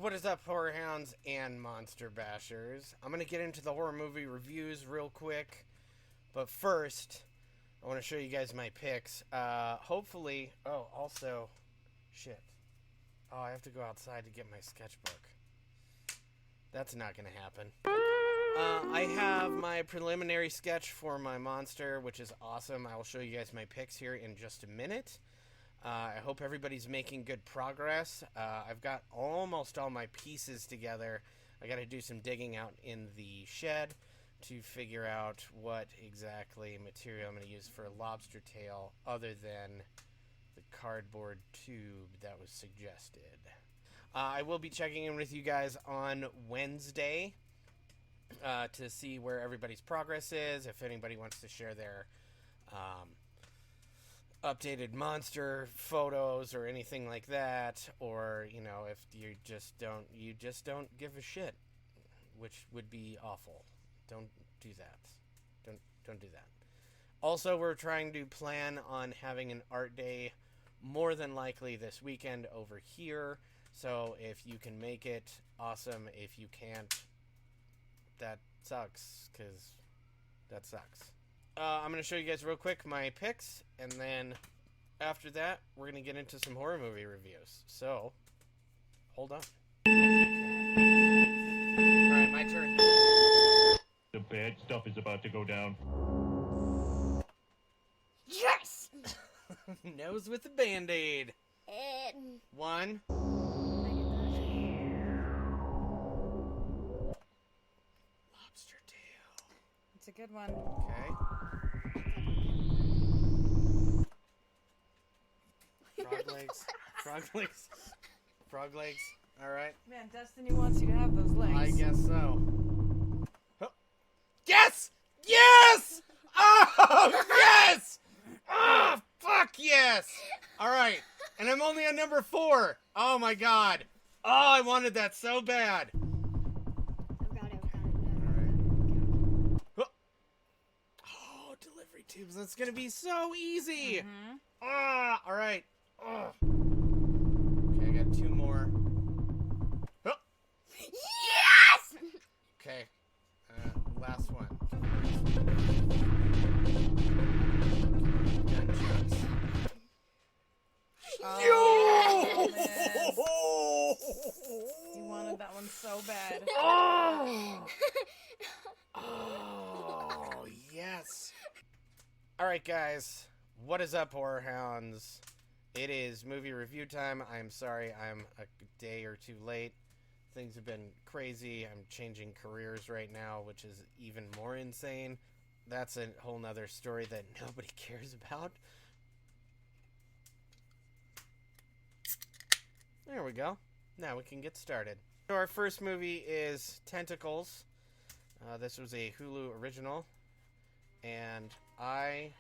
What is up, horror hounds and monster bashers? I'm going to get into the horror movie reviews real quick. But first, I want to show you guys my picks. Hopefully... Oh, also... Shit. Oh, I have to go outside to get my sketchbook. That's not going to happen. I have my preliminary sketch for my monster, which is awesome. I will show you guys my picks here in just a minute. I hope everybody's making good progress. I've got almost all my pieces together. I got to do some digging out in the shed to figure out what exactly material I'm going to use for a lobster tail other than the cardboard tube that was suggested. I will be checking in with you guys on Wednesday to see where everybody's progress is, if anybody wants to share their updated monster photos or anything like that, or if you just don't give a shit, which would be awful. Don't do that. Don't do that. Also, we're trying to plan on having an art day more than likely this weekend over here. So if you can make it, awesome. If you can't, that sucks, because that sucks. I'm going to show you guys real quick my picks, and then after that, we're going to get into some horror movie reviews. So, hold on. Alright, my turn. The bad stuff is about to go down. Yes! Nose with a Band-Aid. One. Lobster tail. It's a good one. Okay. Frog legs. Frog legs. Frog legs. Alright. Man, Destiny wants you to have those legs. I guess so. Oh. Yes! Yes! Oh, yes! Oh, fuck yes! Alright. And I'm only on number 4. Oh my god. Oh, I wanted that so bad. Oh, delivery tubes. That's gonna be so easy. Ah, alright. Oh. Okay, I got 2 more. Oh. Yes! Okay. Last one. Gunshots. Oh, you wanted that one so bad. Oh! Oh, yes. Alright, guys. What is up, horror hounds? It is movie review time. I'm sorry I'm a day or 2 late. Things have been crazy. I'm changing careers right now, which is even more insane. That's a whole nother story that nobody cares about. There we go. Now we can get started. So our first movie is Tentacles. This was a Hulu original, and I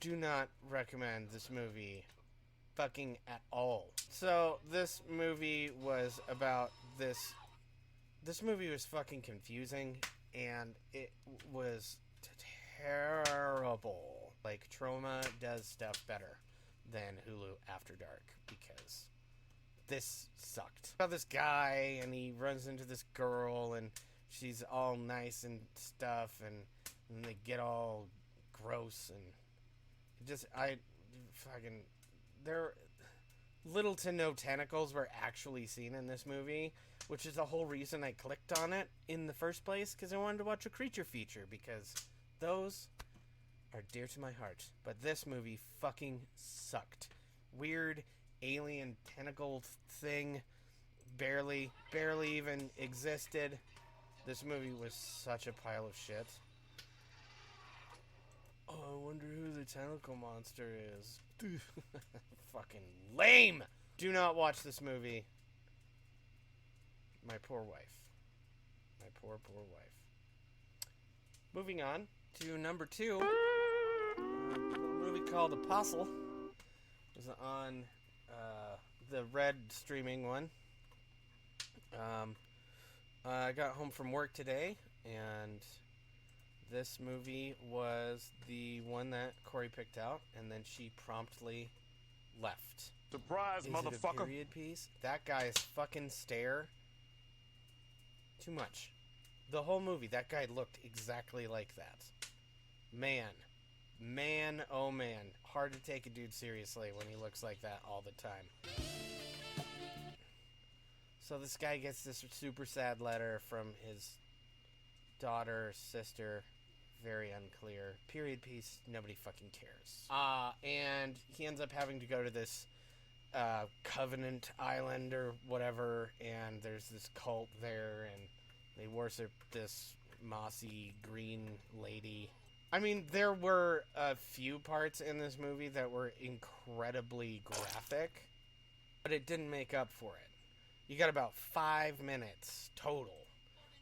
do not recommend this movie fucking at all. So this movie was about this movie was fucking confusing, and it was terrible. Like, Troma does stuff better than Hulu After Dark, because this sucked. About this guy, and he runs into this girl, and she's all nice and stuff, and they get all gross, and there little to no tentacles were actually seen in this movie, which is the whole reason I clicked on it in the first place, because I wanted to watch a creature feature, because those are dear to my heart. But this movie fucking sucked. Weird alien tentacle thing barely even existed. This movie was such a pile of shit. Oh, I wonder who the tentacle monster is. Fucking lame! Do not watch this movie. My poor wife. My poor wife. Moving on to number 2. A movie called Apostle. It was on the Red streaming one. I got home from work today, and this movie was the one that Corey picked out, and then she promptly left. Surprise, Is it a motherfucker. period piece? That guy's fucking stare. Too much. The whole movie, that guy looked exactly like that. Man, oh man. Hard to take a dude seriously when he looks like that all the time. So this guy gets this super sad letter from his daughter or sister. Very unclear. Period piece, nobody fucking cares. And he ends up having to go to this Covenant Island or whatever, and there's this cult there, and they worship this mossy green lady. I mean, there were a few parts in this movie that were incredibly graphic, but it didn't make up for it. You got about 5 minutes total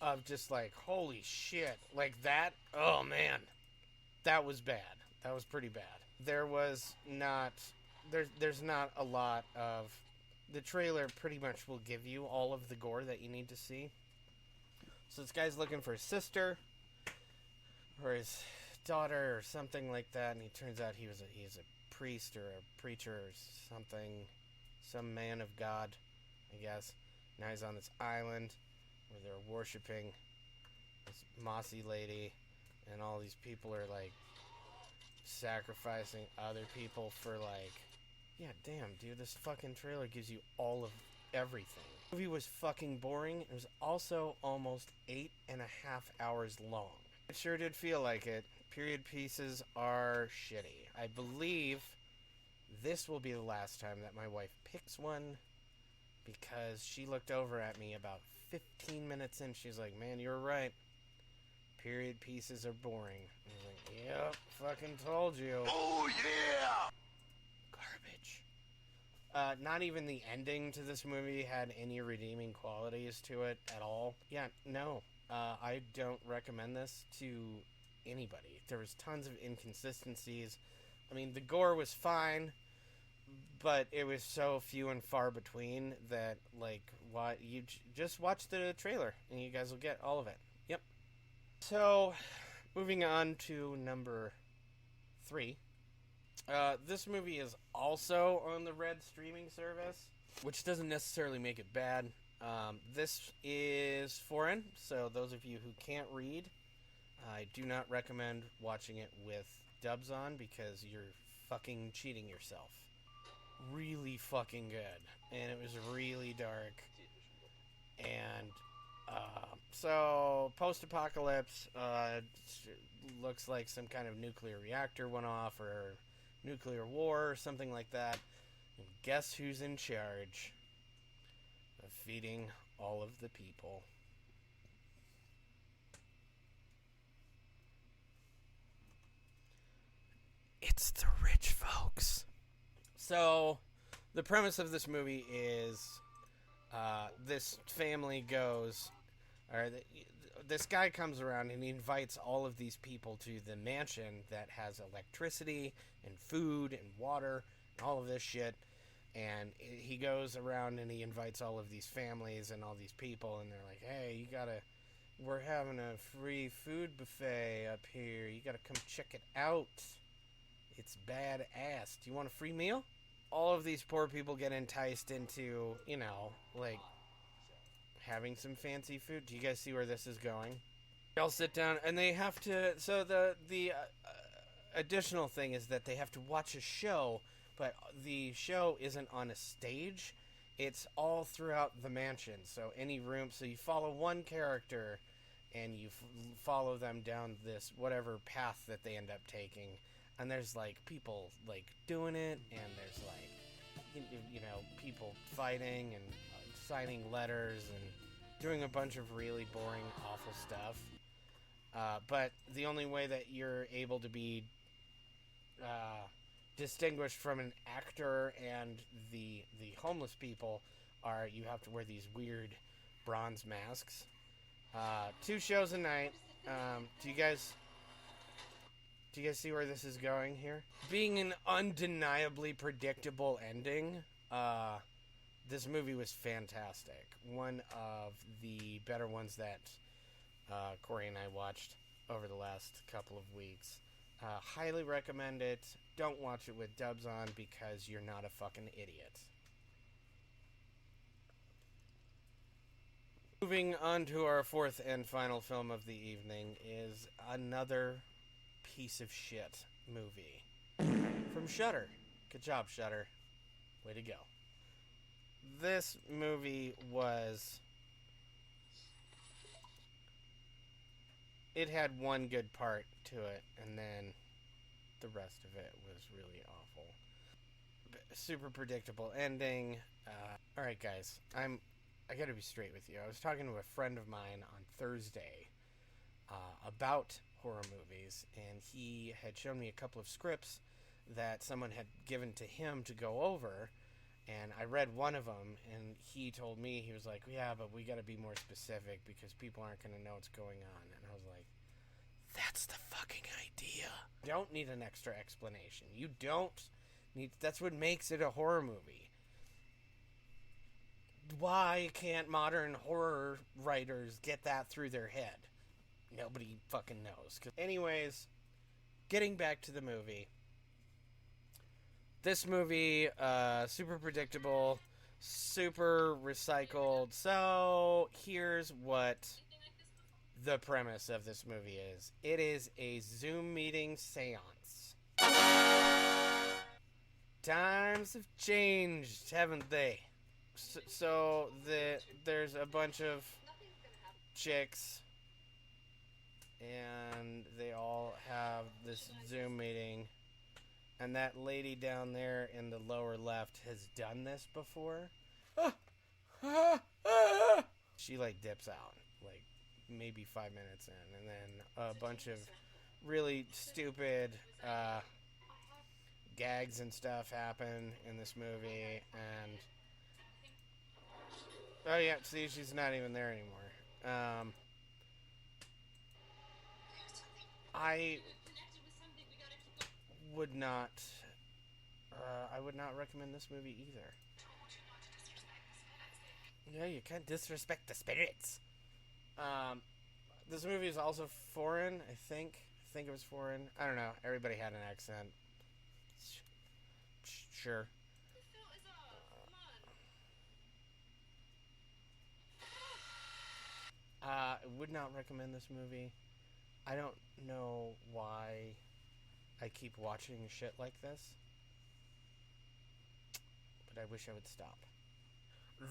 of just like, holy shit, like that. Oh man, that was bad. That was pretty bad. There was not, there's not a lot of, the trailer pretty much will give you all of the gore that you need to see. So this guy's looking for his sister or his daughter or something like that, and he turns out he's a priest or a preacher or something, some man of God, I guess. Now he's on this island where they're worshiping this mossy lady, and all these people are like sacrificing other people for like, yeah, damn, dude, this fucking trailer gives you all of everything. The movie was fucking boring. It was also almost 8.5 hours long. It sure did feel like it. Period pieces are shitty. I believe this will be the last time that my wife picks one, because she looked over at me about 15 minutes in. She's like, man, you're right. Period pieces are boring. I was like, yep, fucking told you. Oh, yeah! Garbage. Not even the ending to this movie had any redeeming qualities to it at all. Yeah, no. I don't recommend this to anybody. There was tons of inconsistencies. I mean, the gore was fine, but it was so few and far between that, like, just watch the trailer and you guys will get all of it. Yep. So, moving on to number 3. This movie is also on the Red streaming service, which doesn't necessarily make it bad. This is foreign, so those of you who can't read, I do not recommend watching it with dubs on, because you're fucking cheating yourself. Really fucking good, and it was really dark, and so post-apocalypse, looks like some kind of nuclear reactor went off, or nuclear war or something like that, and guess who's in charge of feeding all of the people? It's the rich folks. So, the premise of this movie is this family goes, or this guy comes around and he invites all of these people to the mansion that has electricity and food and water and all of this shit. And he goes around and he invites all of these families and all these people, and they're like, hey, we're having a free food buffet up here. You gotta come check it out. It's badass. Do you want a free meal? All of these poor people get enticed into, like, having some fancy food. Do you guys see where this is going? They all sit down and they have to, so the additional thing is that they have to watch a show, but the show isn't on a stage. It's all throughout the mansion. So any room, so you follow one character and you follow them down this whatever path that they end up taking. And there's like people like doing it, and there's like, people fighting and signing letters and doing a bunch of really boring, awful stuff. But the only way that you're able to be distinguished from an actor and the homeless people are you have to wear these weird bronze masks. 2 shows a night. Do you guys see where this is going here? Being an undeniably predictable ending, this movie was fantastic. One of the better ones that Corey and I watched over the last couple of weeks. Highly recommend it. Don't watch it with dubs on because you're not a fucking idiot. Moving on to our fourth and final film of the evening is another piece of shit movie from Shudder. Good job, Shudder. Way to go. This movie was... It had one good part to it, and then the rest of it was really awful. Super predictable ending. Alright, guys. I gotta be straight with you. I was talking to a friend of mine on Thursday about horror movies, and he had shown me a couple of scripts that someone had given to him to go over, and I read one of them, and he told me, he was like, yeah, but we gotta be more specific because people aren't gonna know what's going on. And I was like, that's the fucking idea. You don't need an extra explanation. You don't need... That's what makes it a horror movie. Why can't modern horror writers get that through their head? Nobody fucking knows. Anyways, getting back to the movie. This movie, super predictable, super recycled. So, here's what the premise of this movie is. It is a Zoom meeting seance. Times have changed, haven't they? So there's a bunch of chicks, and they all have this Zoom meeting, and that lady down there in the lower left has done this before. She like dips out like maybe 5 minutes in, and then a bunch of really stupid gags and stuff happen in this movie, and oh yeah, see, she's not even there anymore. I would not recommend this movie either. Yeah, you can't disrespect the spirits. This movie is also foreign, I think. I think it was foreign. I don't know. Everybody had an accent. Sure. I would not recommend this movie. I don't know why I keep watching shit like this, but I wish I would stop.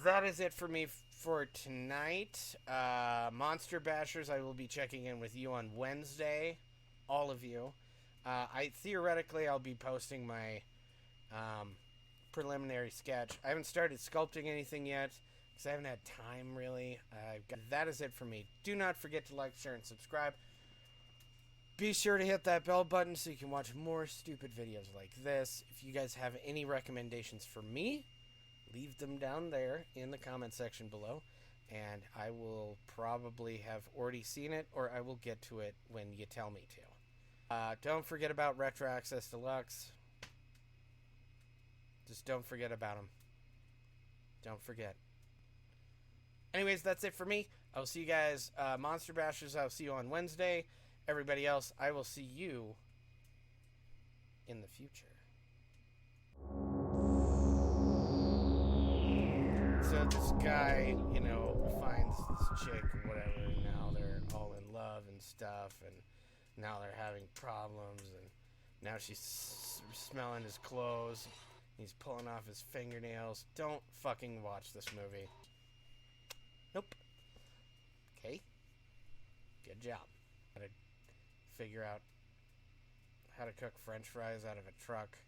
That is it for me for tonight. Monster Bashers, I will be checking in with you on Wednesday. All of you. Theoretically, I'll be posting my preliminary sketch. I haven't started sculpting anything yet, because I haven't had time, really. That is it for me. Do not forget to like, share, and subscribe. Be sure to hit that bell button so you can watch more stupid videos like this. If you guys have any recommendations for me, leave them down there in the comment section below, and I will probably have already seen it, or I will get to it when you tell me to. Don't forget about Retro Access Deluxe. Just don't forget about them. Don't forget. Anyways, that's it for me. I will see you guys, Monster Bashers. I'll see you on Wednesday. Everybody else, I will see you in the future. So this guy, finds this chick or whatever, and now they're all in love and stuff, and now they're having problems, and now she's smelling his clothes. He's pulling off his fingernails. Don't fucking watch this movie. Nope. Okay? Good job. Gotta figure out how to cook French fries out of a truck.